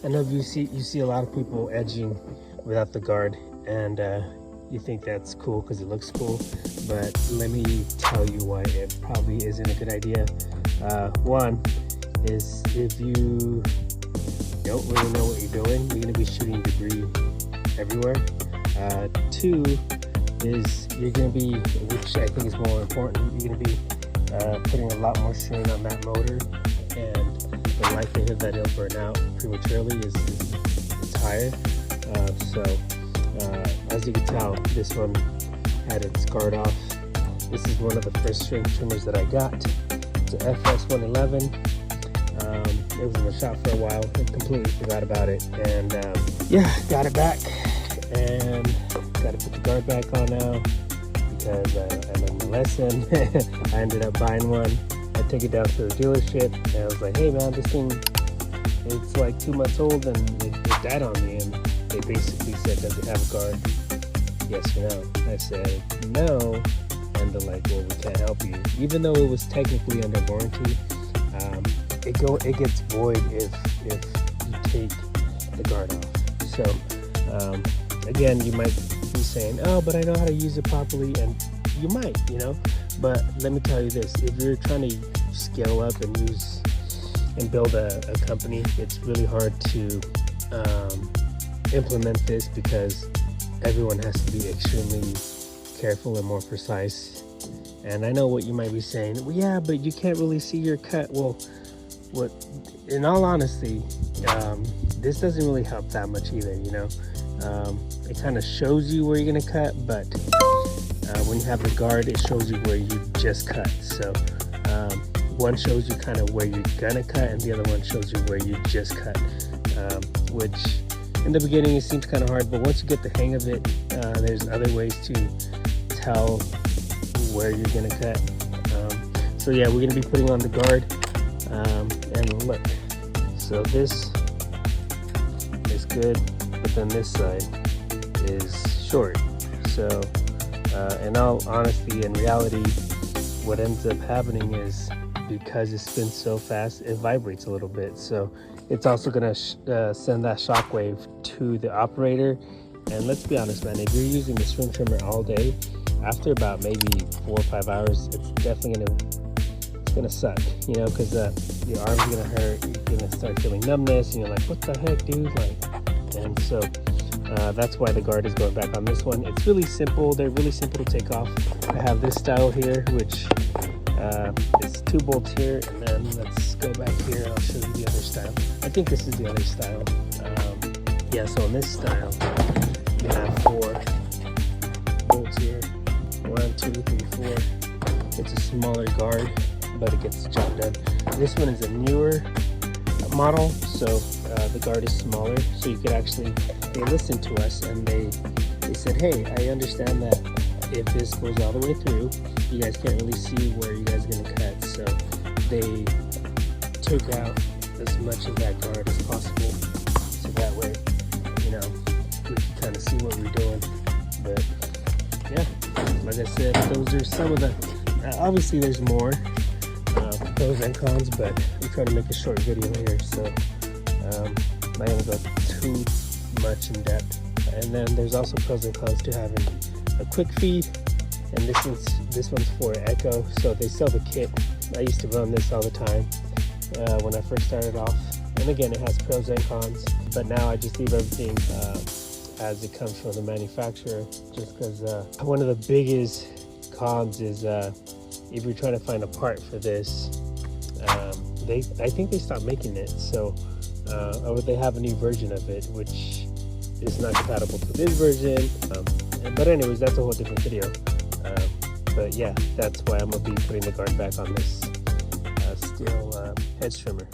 I know you see a lot of people edging without the guard, and you think that's cool because it looks cool, but let me tell you why it probably isn't a good idea. One is if you don't really know what you're doing, you're going to be shooting debris everywhere. Two is you're going to be, which I think is more important, you're going to be putting a lot more strain on that motor, and the likelihood that it'll burn out prematurely is higher. As you can tell, this one had its guard off. This is one of the first string trimmers that I got. It's an FS111. It was in the shop for a while. I completely forgot about it, and yeah, got it back, and got to put the guard back on now because I learned the lesson. I ended up buying one. I took it down to the dealership, and I was like, hey man, this thing, it's like 2 months old and it died on me. And they basically said, does it have a guard? Yes or no? I said no, and they're like, well, we can't help you. Even though it was technically under warranty, it gets void if you take the guard off. So again, you might be saying, oh, but I know how to use it properly, and you might, you know. But let me tell you this: if you're trying to scale up and use and build a company, it's really hard to implement this because everyone has to be extremely careful and more precise. And I know what you might be saying, well, yeah, but you can't really see your cut. Well, in all honesty, this doesn't really help that much either, you know. It kind of shows you where you're gonna cut, but when you have the guard, it shows you where you just cut. So one shows you kind of where you're gonna cut, and the other one shows you where you just cut, which in the beginning it seems kind of hard, but once you get the hang of it, there's other ways to tell where you're gonna cut. So yeah, we're gonna be putting on the guard, and look, so this is good, but then this side is short. So in all honesty and reality, what ends up happening is, because it spins so fast, it vibrates a little bit. So it's also gonna send that shock wave to the operator. And let's be honest, man, if you're using the string trimmer all day, after about maybe 4 or 5 hours, it's definitely gonna suck, you know, because your arms are gonna hurt, you're gonna start feeling numbness, and you're like, what the heck, dude? Like, and so that's why the guard is going back on this one. It's really simple. They're really simple to take off. I have this style here, which is 2 bolts here, and then let's go back here and I'll show you the other style. I think this is the other style. Yeah, so on this style, you have 4 bolts here. 1, 2, 3, 4. It's a smaller guard, but it gets the job done. This one is a newer model, so the guard is smaller, so you could actually, they listened to us and they said, hey, I understand that if this goes all the way through, you guys can't really see where you guys are going to cut, so they took out as much of that guard as possible, so that way, you know, we can kind of see what we're doing. But yeah, like I said, those are some of the, obviously there's more pros and cons, but I'm trying to make a short video here, so I'm not going to go too much in depth. And then there's also pros and cons to having a quick feed, and this one's for Echo, so they sell the kit. I used to run this all the time when I first started off, and again, it has pros and cons, but now I just leave everything as it comes from the manufacturer, just because one of the biggest cons is if you're trying to find a part for this, I think they stopped making it, so or they have a new version of it which is not compatible to this version, but anyways, that's a whole different video. But yeah, that's why I'm gonna be putting the guard back on this steel hedge trimmer.